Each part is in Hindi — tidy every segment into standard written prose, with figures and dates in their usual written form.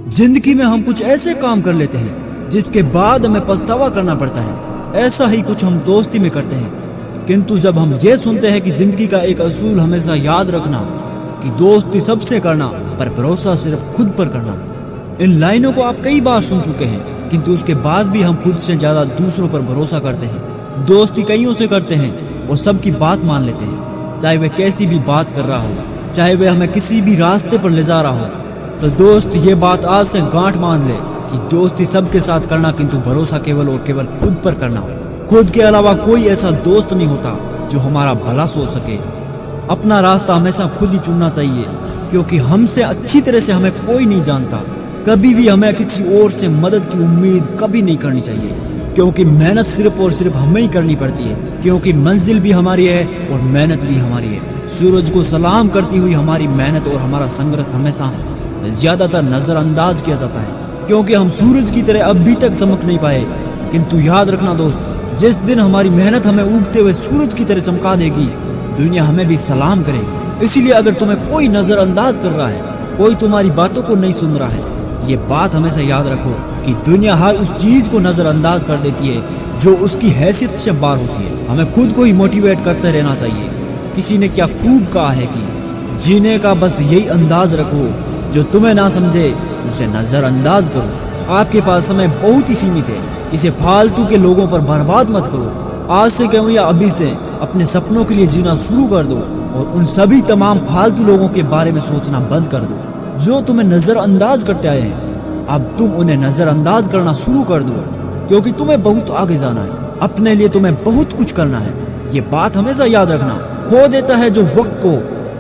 जिंदगी में हम कुछ ऐसे काम कर लेते हैं जिसके बाद हमें पछतावा करना पड़ता है। ऐसा ही कुछ हम दोस्ती में करते हैं, किंतु जब हम ये सुनते हैं कि जिंदगी का एक असूल हमेशा याद रखना कि दोस्ती सबसे करना पर भरोसा सिर्फ खुद पर करना। इन लाइनों को आप कई बार सुन चुके हैं, किंतु उसके बाद भी हम खुद से ज्यादा दूसरों पर भरोसा करते हैं। दोस्ती कईयों से करते हैं और सबकी बात मान लेते हैं, चाहे वह कैसी भी बात कर रहा हो, चाहे वह हमें किसी भी रास्ते पर ले जा रहा हो। तो दोस्त ये बात आज से गांठ बांध ले कि दोस्ती सबके साथ करना, किंतु भरोसा केवल और केवल खुद पर करना। खुद के अलावा कोई ऐसा दोस्त नहीं होता जो हमारा भला सोच सके। अपना रास्ता हमेशा खुद ही चुनना चाहिए, क्योंकि हमसे अच्छी तरह से हमें कोई नहीं जानता। कभी भी हमें किसी और से मदद की उम्मीद कभी नहीं करनी चाहिए, क्योंकि मेहनत सिर्फ और सिर्फ हमें ही करनी पड़ती है, क्योंकि मंजिल भी हमारी है और मेहनत भी हमारी है। सूरज को सलाम करती हुई हमारी मेहनत और हमारा संघर्ष हमेशा ज्यादातर नजरअंदाज किया जाता है, क्योंकि हम सूरज की तरह अभी तक चमक नहीं पाए। किंतु याद रखना दोस्त, जिस दिन हमारी मेहनत हमें उगते हुए सूरज की तरह चमका देगी, दुनिया हमें भी सलाम करेगी। इसीलिए अगर तुम्हें कोई नजरअंदाज कर रहा है, कोई तुम्हारी बातों को नहीं सुन रहा है, ये बात हमेशा याद रखो कि दुनिया हर उस चीज को नजरअंदाज कर देती है जो उसकी हैसियत से बाहर होती है। हमें खुद को ही मोटिवेट करते रहना चाहिए। किसी ने क्या खूब कहा है कि जीने का बस यही अंदाज रखो, जो तुम्हें ना समझे उसे नजरअंदाज करो। आपके पास समय बहुत ही सीमित है, इसे फालतू के लोगों पर बर्बाद मत करो। आज से कहूँ या अभी से अपने सपनों के लिए जीना शुरू कर दो और उन सभी तमाम फालतू लोगों के बारे में सोचना बंद कर दो जो तुम्हें नजरअंदाज करते आए हैं। अब तुम उन्हें नजरअंदाज करना शुरू कर दो, क्योंकि तुम्हें बहुत आगे जाना है। अपने लिए तुम्हें बहुत कुछ करना है, ये बात हमेशा याद रखना। खो देता है जो वक्त को,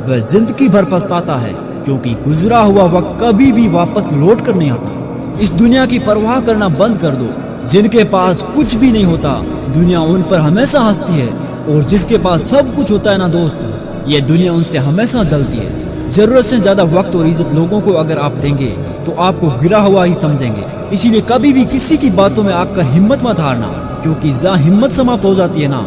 वह जिंदगी भर पछताता है, क्योंकि गुजरा हुआ वक्त कभी भी वापस लौट कर नहीं आता। इस दुनिया की परवाह करना बंद कर दो। जिनके पास कुछ भी नहीं होता, दुनिया उन पर हमेशा हंसती है, और जिसके पास सब कुछ होता है ना दोस्त, ये दुनिया उनसे हमेशा जलती है। जरूरत से ज्यादा वक्त और इज्जत लोगों को अगर आप देंगे तो आपको गिरा हुआ ही समझेंगे। इसीलिए कभी भी किसी की बातों में आकर हिम्मत मत हारना, क्योंकि जहाँ हिम्मत समाप्त हो जाती है ना,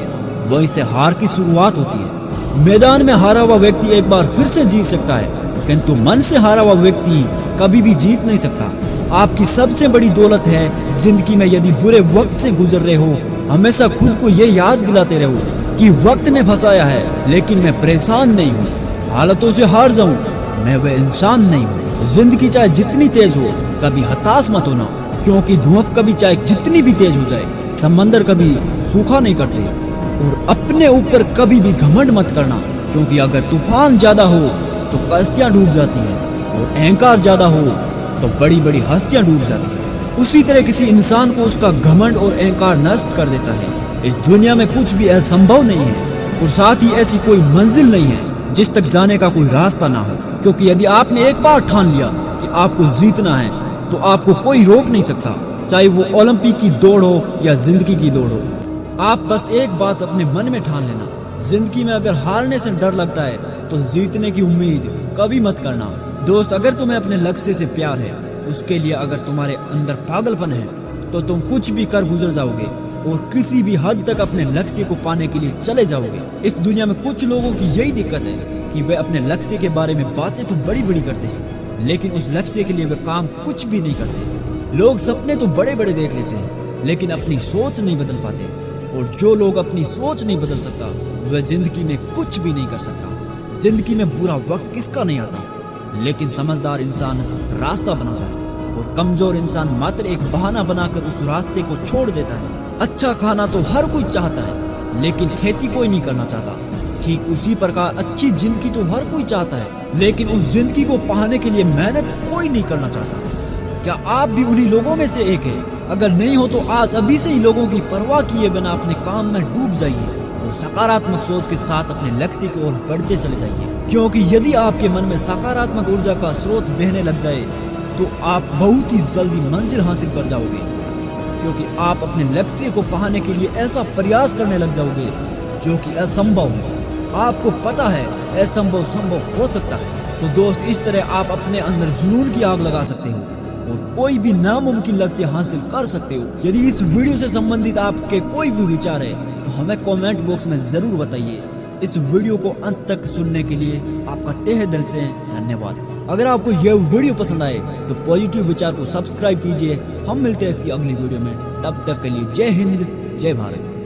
वहीं से हार की शुरुआत होती है। मैदान में हारा हुआ व्यक्ति एक बार फिर से जीत सकता है, किंतु मन से हारा हुआ व्यक्ति कभी भी जीत नहीं सकता। आपकी सबसे बड़ी दौलत है जिंदगी में, यदि बुरे वक्त से गुजर रहे हो, हमेशा खुद को ये याद दिलाते रहो कि वक्त ने फंसाया है, लेकिन मैं परेशान नहीं हूँ। हालतों से हार जाऊं, मैं वह इंसान नहीं हूँ। जिंदगी चाहे जितनी तेज हो, कभी हताश मत होना, क्योंकि धूप कभी चाहे जितनी भी तेज हो जाए, समंदर कभी सूखा नहीं करते। और अपने ऊपर कभी भी घमंड मत करना, क्योंकि अगर तूफान ज्यादा हो तो कश्तियां डूब जाती है, और अहंकार ज्यादा हो तो बड़ी बड़ी हस्तियां डूब जाती है। उसी तरह किसी इंसान को उसका घमंड और अहंकार नष्ट कर देता है। इस दुनिया में कुछ भी असंभव नहीं है, और साथ ही ऐसी कोई मंजिल नहीं है जिस तक जाने का कोई रास्ता ना हो, क्योंकि यदि आपने एक बार ठान लिया कि आपको जीतना है, तो आपको कोई रोक नहीं सकता, चाहे वो ओलंपिक की दौड़ हो या जिंदगी की दौड़ हो। आप बस एक बात अपने मन में ठान लेना, जिंदगी में अगर हारने से डर लगता है तो जीतने की उम्मीद कभी मत करना। दोस्त, अगर तुम्हें अपने लक्ष्य से प्यार है, उसके लिए अगर तुम्हारे अंदर पागलपन है, तो तुम कुछ भी कर गुजर जाओगे और किसी भी हद तक अपने लक्ष्य को पाने के लिए चले जाओगे। इस दुनिया में कुछ लोगों की यही दिक्कत है कि वे अपने लक्ष्य के बारे में बातें तो बड़ी बड़ी करते हैं, लेकिन उस लक्ष्य के लिए वे काम कुछ भी नहीं करते। लोग सपने तो बड़े बड़े देख लेते हैं, लेकिन अपनी सोच नहीं बदल पाते, और जो लोग अपनी सोच नहीं बदल सकता, वह जिंदगी में कुछ भी नहीं कर सकता। जिंदगी में बुरा वक्त किसका नहीं आता, लेकिन समझदार इंसान रास्ता बनाता है, और कमजोर इंसान मात्र एक बहाना बनाकर उस रास्ते को छोड़ देता है। अच्छा खाना तो हर कोई चाहता है, लेकिन खेती कोई नहीं करना चाहता। ठीक उसी प्रकार अच्छी जिंदगी तो हर कोई चाहता है, लेकिन उस जिंदगी को पाने के लिए मेहनत कोई नहीं करना चाहता। क्या आप भी उन्हीं लोगों में से एक है? अगर नहीं हो तो आज अभी से ही लोगों की परवाह किए बिना अपने काम में डूब जाइए और सकारात्मक सोच के साथ अपने लक्ष्य की ओर बढ़ते चले जाइए, क्योंकि यदि आपके मन में सकारात्मक ऊर्जा का स्रोत बहने लग जाए, तो आप बहुत ही जल्दी मंजिल हासिल कर जाओगे, क्योंकि आप अपने लक्ष्य को पाने के लिए ऐसा प्रयास करने लग जाओगे जो कि असंभव है। आपको पता है असंभव संभव हो सकता है। तो दोस्त, इस तरह आप अपने अंदर जुनून की आग लगा सकते हो और कोई भी नामुमकिन लक्ष्य हासिल कर सकते हो। यदि इस वीडियो से संबंधित आपके कोई भी विचार है तो हमें कमेंट बॉक्स में जरूर बताइए। इस वीडियो को अंत तक सुनने के लिए आपका तहे दिल से धन्यवाद। अगर आपको यह वीडियो पसंद आए तो पॉजिटिव विचार को सब्सक्राइब कीजिए। हम मिलते हैं इसकी अगली वीडियो में, तब तक के लिए जय हिंद, जय भारत।